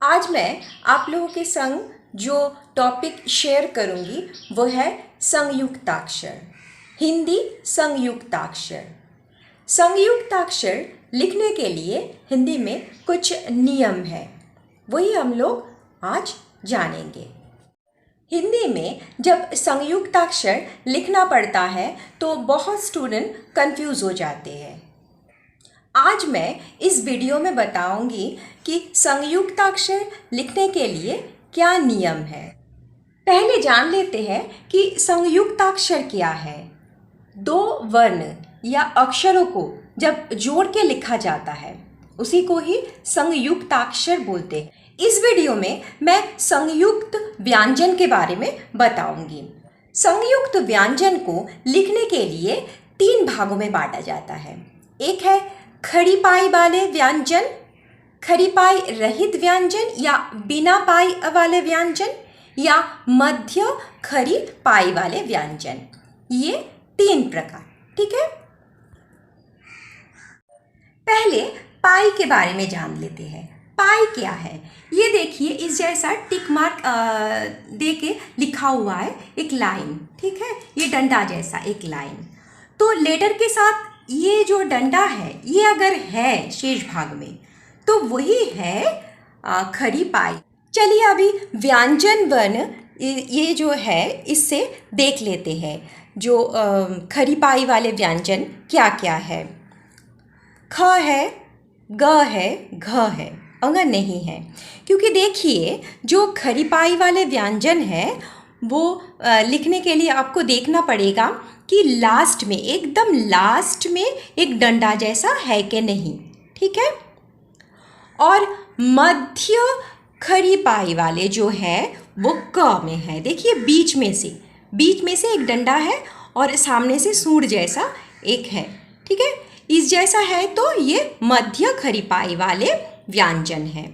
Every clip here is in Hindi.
आज मैं आप लोगों के संग जो टॉपिक शेयर करूंगी वो है संयुक्ताक्षर। हिंदी संयुक्ताक्षर। संयुक्ताक्षर लिखने के लिए हिंदी में कुछ नियम है, वही हम लोग आज जानेंगे। हिंदी में जब संयुक्ताक्षर लिखना पड़ता है तो बहुत स्टूडेंट कंफ्यूज हो जाते हैं। आज मैं इस वीडियो में बताऊंगी कि संयुक्ताक्षर लिखने के लिए क्या नियम है। पहले जान लेते हैं कि संयुक्ताक्षर क्या है। दो वर्ण या अक्षरों को जब जोड़ के लिखा जाता है उसी को ही संयुक्ताक्षर बोलते हैं। इस वीडियो में मैं संयुक्त व्यंजन के बारे में बताऊंगी। संयुक्त व्यंजन को लिखने के लिए 3 भागों में बांटा जाता है। एक है खड़ी पाई वाले व्यंजन, खड़ी पाई रहित व्यंजन या बिना पाई वाले व्यंजन, या मध्य खड़ी पाई वाले व्यंजन। ये 3 प्रकार, ठीक है। पहले पाई के बारे में जान लेते हैं। पाई क्या है? ये देखिए, इस जैसा टिक मार्क दे के लिखा हुआ है एक लाइन, ठीक है। ये डंडा जैसा एक लाइन, तो लेटर के साथ ये जो डंडा है ये अगर है शेष भाग में तो वही है खड़ी पाई। चलिए अभी व्यंजन वर्ण ये जो है इससे देख लेते हैं जो खड़ी पाई वाले व्यंजन क्या क्या है। ख है, ग है, घ है, अंग नहीं है। क्योंकि देखिए जो खड़ी पाई वाले व्यंजन है वो लिखने के लिए आपको देखना पड़ेगा कि लास्ट में, एकदम लास्ट में एक डंडा जैसा है कि नहीं, ठीक है। और मध्य खड़ी पाई वाले जो है वो क में है। देखिए बीच में से एक डंडा है और सामने से सूंड जैसा एक है, ठीक है। इस जैसा है तो ये मध्य खड़ी पाई वाले व्यंजन है।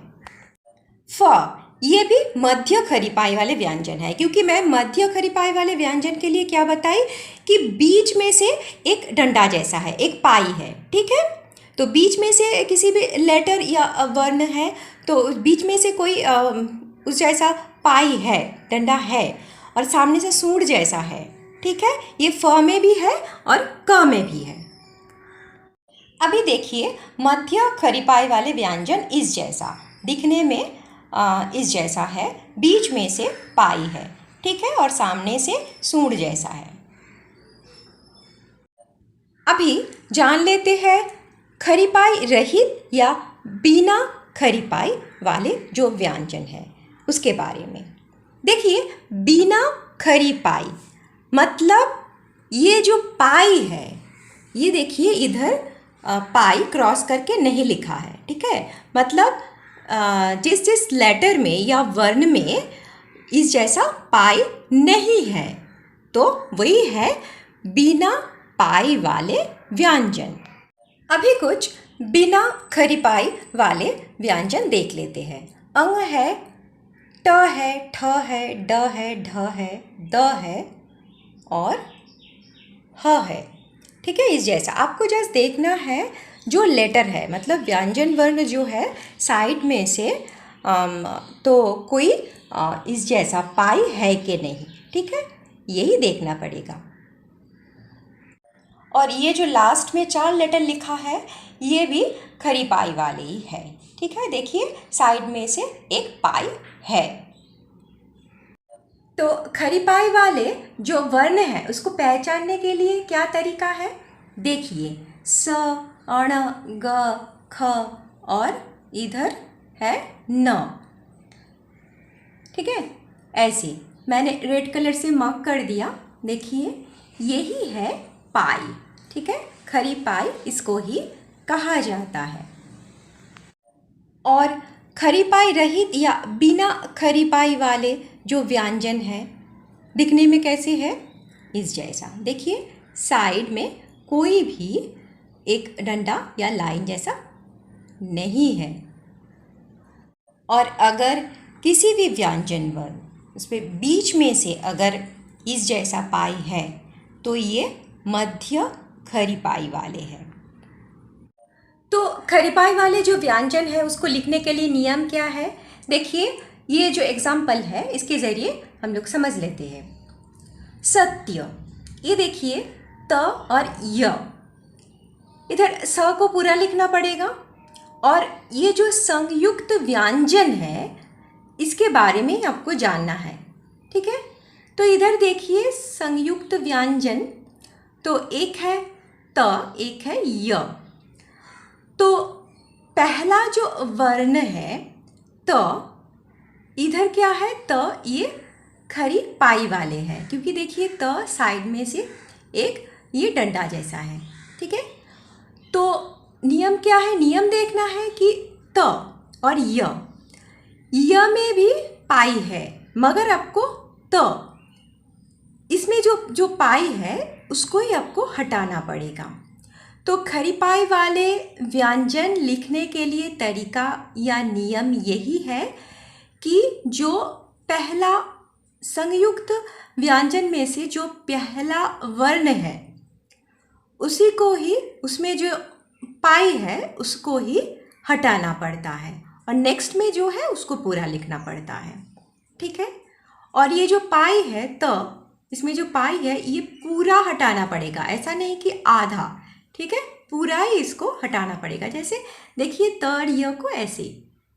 फ, ये भी मध्य खड़ी पाई वाले व्यंजन है। क्योंकि मैं मध्य खड़ी पाई वाले व्यंजन के लिए क्या बताई कि बीच में से एक डंडा जैसा है, एक पाई है, ठीक है। तो बीच में से किसी भी लेटर या वर्ण है तो बीच में से कोई उस जैसा पाई है, डंडा है, और सामने से सूंड जैसा है, ठीक है। ये फ में भी है और क में भी है। अभी देखिए मध्य खड़ी पाई वाले व्यंजन इस जैसा दिखने में इस जैसा है, बीच में से पाई है, ठीक है, और सामने से सूंड जैसा है। अभी जान लेते हैं खड़ी पाई रहित या बिना खड़ी पाई वाले जो व्यंजन है उसके बारे में। देखिए बिना खड़ी पाई मतलब ये जो पाई है, ये देखिए इधर पाई क्रॉस करके नहीं लिखा है, ठीक है। मतलब जिस लेटर में या वर्ण में इस जैसा पाई नहीं है तो वही है बिना पाई वाले व्यंजन। अभी कुछ बिना खड़ी पाई वाले व्यंजन देख लेते हैं। अंग है, ट है, ठ है, ड है, ढ है, द है और ह है, ठीक है। इस जैसा आपको जस्ट देखना है जो लेटर है, मतलब व्यंजन वर्ण जो है साइड में से तो कोई इस जैसा पाई है कि नहीं, ठीक है, यही देखना पड़ेगा। और ये जो लास्ट में 4 लेटर लिखा है ये भी खड़ी पाई वाले ही है, ठीक है। देखिए साइड में से एक पाई है। तो खड़ी पाई वाले जो वर्ण है उसको पहचानने के लिए क्या तरीका है? देखिए स, अण, ग, ख और इधर है न, ठीक है। ऐसे मैंने रेड कलर से मार्क कर दिया। देखिए यही है पाई, ठीक है। खड़ी पाई इसको ही कहा जाता है। और खड़ी पाई रहित या बिना खड़ी पाई वाले जो व्यंजन है दिखने में कैसे है? इस जैसा। देखिए साइड में कोई भी एक डंडा या लाइन जैसा नहीं है। और अगर किसी भी व्यंजन वर्ण उस पर बीच में से अगर इस जैसा पाई है तो ये मध्य खड़ी पाई वाले हैं। तो खरीपाई वाले जो व्यंजन है उसको लिखने के लिए नियम क्या है, देखिए ये जो एग्जाम्पल है इसके ज़रिए हम लोग समझ लेते हैं। सत्य, ये देखिए त और य, इधर स को पूरा लिखना पड़ेगा और ये जो संयुक्त व्यंजन है इसके बारे में आपको जानना है, ठीक है। तो इधर देखिए संयुक्त व्यंजन, तो एक है त, एक है य। तो पहला जो वर्ण है त, इधर क्या है त, ये खरी पाई वाले हैं क्योंकि देखिए त साइड में से एक ये डंडा जैसा है, ठीक है। तो नियम क्या है, नियम देखना है कि त और य में भी पाई है मगर आपको त, इसमें जो पाई है उसको ही आपको हटाना पड़ेगा। तो खरी पाई वाले व्यंजन लिखने के लिए तरीका या नियम यही है कि जो पहला संयुक्त व्यंजन में से जो पहला वर्ण है उसी को ही, उसमें जो पाई है उसको ही हटाना पड़ता है और नेक्स्ट में जो है उसको पूरा लिखना पड़ता है, ठीक है। और ये जो पाई है त, इसमें जो पाई है ये पूरा हटाना पड़ेगा, ऐसा नहीं कि आधा, ठीक है, पूरा ही इसको हटाना पड़ेगा। जैसे देखिए त और य को ऐसे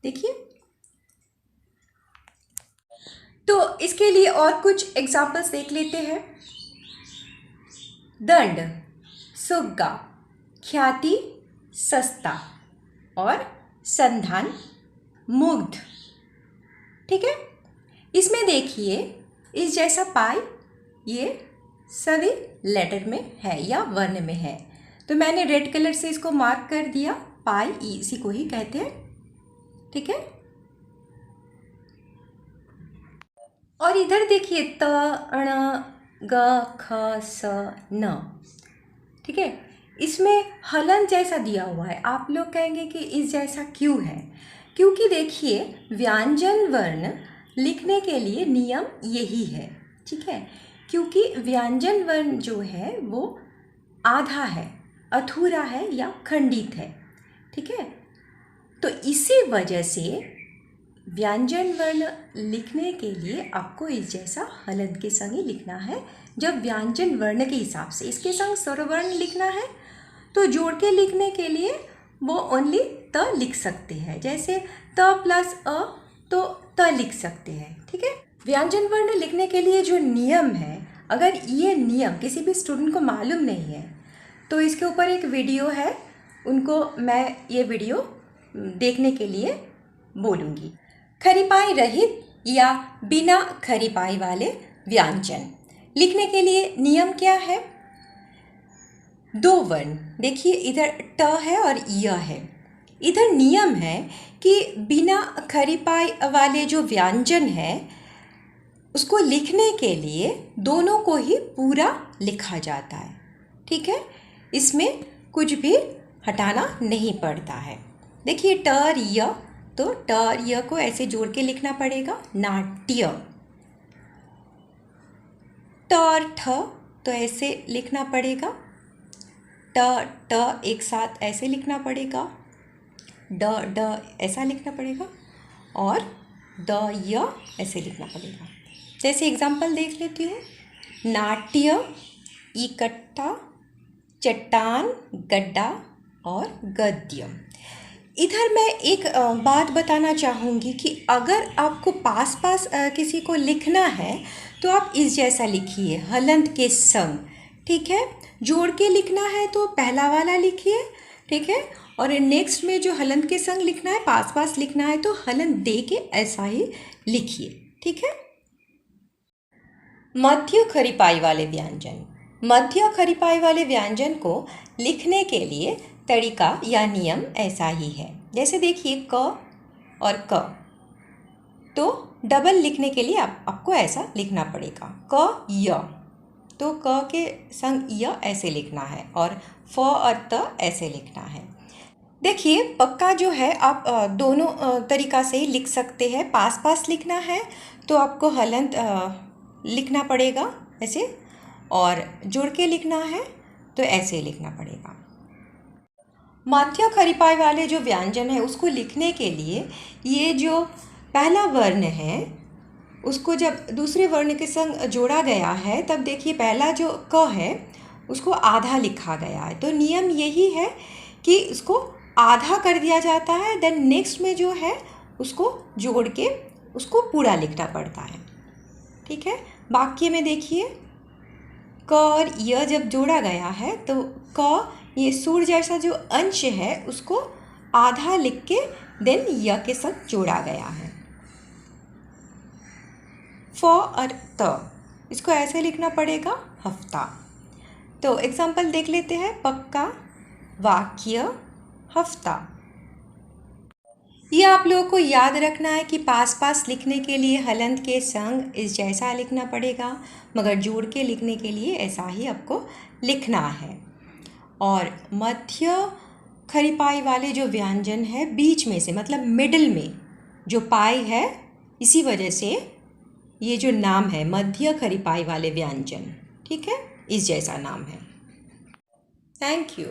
देखिए। तो इसके लिए और कुछ एग्जाम्पल्स देख लेते हैं। दंड, सुग्गा, ख्याति, सस्ता और संधान, मुग्ध, ठीक है। इसमें देखिए इस जैसा पाई ये सभी लेटर में है या वर्ण में है, तो मैंने रेड कलर से इसको मार्क कर दिया, पाई इसी को ही कहते हैं, ठीक है। और इधर देखिए त, ण, ग, ख, स, न, ठीक है। इसमें हलन जैसा दिया हुआ है, आप लोग कहेंगे कि इस जैसा क्यों है, क्योंकि देखिए व्यंजन वर्ण लिखने के लिए नियम यही है, ठीक है। क्योंकि व्यंजन वर्ण जो है वो आधा है, अधूरा है या खंडित है, ठीक है। तो इसी वजह से व्यंजन वर्ण लिखने के लिए आपको इस जैसा हलन के संग ही लिखना है। जब व्यंजन वर्ण के हिसाब से इसके संग स्वरवर्ण लिखना है तो जोड़ के लिखने के लिए वो ओनली त लिख सकते हैं, जैसे त प्लस अ तो त लिख सकते हैं, ठीक है। व्यंजन वर्ण लिखने के लिए जो नियम है, अगर ये नियम किसी भी स्टूडेंट को मालूम नहीं है तो इसके ऊपर एक वीडियो है, उनको मैं ये वीडियो देखने के लिए बोलूँगी। खरीपाई रहित या बिना खरीपाई वाले व्यंजन लिखने के लिए नियम क्या है, दो वर्ण, देखिए इधर ट है और य है। इधर नियम है कि बिना खरीपाई वाले जो व्यंजन है उसको लिखने के लिए दोनों को ही पूरा लिखा जाता है, ठीक है। इसमें कुछ भी हटाना नहीं पड़ता है। देखिए ट और य, तो ट और य को ऐसे जोड़ के लिखना पड़ेगा, नाट्य। ट और ठ तो ऐसे लिखना पड़ेगा, ट ट एक साथ ऐसे लिखना पड़ेगा, ड ड ऐसा लिखना पड़ेगा और द य ऐसे लिखना पड़ेगा। जैसे एग्जाम्पल देख लेती हूँ, नाट्य, इकट्ठा, चट्टान, गड्ढा और गद्य। इधर मैं एक बात बताना चाहूँगी कि अगर आपको पास पास किसी को लिखना है तो आप इस जैसा लिखिए, हलंत के संग, ठीक है। जोड़ के लिखना है तो पहला वाला लिखिए, ठीक है। और नेक्स्ट में जो हलंत के संग लिखना है, पास पास लिखना है तो हलंत दे के ऐसा ही लिखिए, ठीक है। मध्य खरीपाई वाले व्यंजन, मध्य खरीपाई वाले व्यंजन को लिखने के लिए तरीका या नियम ऐसा ही है। जैसे देखिए क और क, तो डबल लिखने के लिए आपको ऐसा लिखना पड़ेगा, क य, तो क के संग य ऐसे लिखना है और फ और त ऐसे लिखना है। देखिए पक्का जो है आप दोनों तरीका से ही लिख सकते हैं। पास पास लिखना है तो आपको हलंत लिखना पड़ेगा ऐसे, और जोड़ के लिखना है तो ऐसे लिखना पड़ेगा। मध्य खरीपाई वाले जो व्यंजन है उसको लिखने के लिए ये जो पहला वर्ण है उसको जब दूसरे वर्ण के संग जोड़ा गया है तब देखिए पहला जो क है उसको आधा लिखा गया है। तो नियम यही है कि उसको आधा कर दिया जाता है, देन नेक्स्ट में जो है उसको जोड़ के उसको पूरा लिखना पड़ता है। ठीक है, वाक्य में देखिए क और य जब जोड़ा गया है तो क ये सूर्य जैसा जो अंश है उसको आधा लिख के देन य के साथ जोड़ा गया है। फ और त इसको ऐसे लिखना पड़ेगा हफ्ता। तो एग्जाम्पल देख लेते हैं। पक्का वाक्य हफ्ता। ये आप लोगों को याद रखना है कि पास पास लिखने के लिए हलंत के संग इस जैसा लिखना पड़ेगा, मगर जोड़ के लिखने के लिए ऐसा ही आपको लिखना है। और मध्य खरीपाई वाले जो व्यंजन है बीच में से मतलब मिडिल में जो पाई है, इसी वजह से ये जो नाम है मध्य खरीपाई वाले व्यंजन, ठीक है, इस जैसा नाम है। Thank you.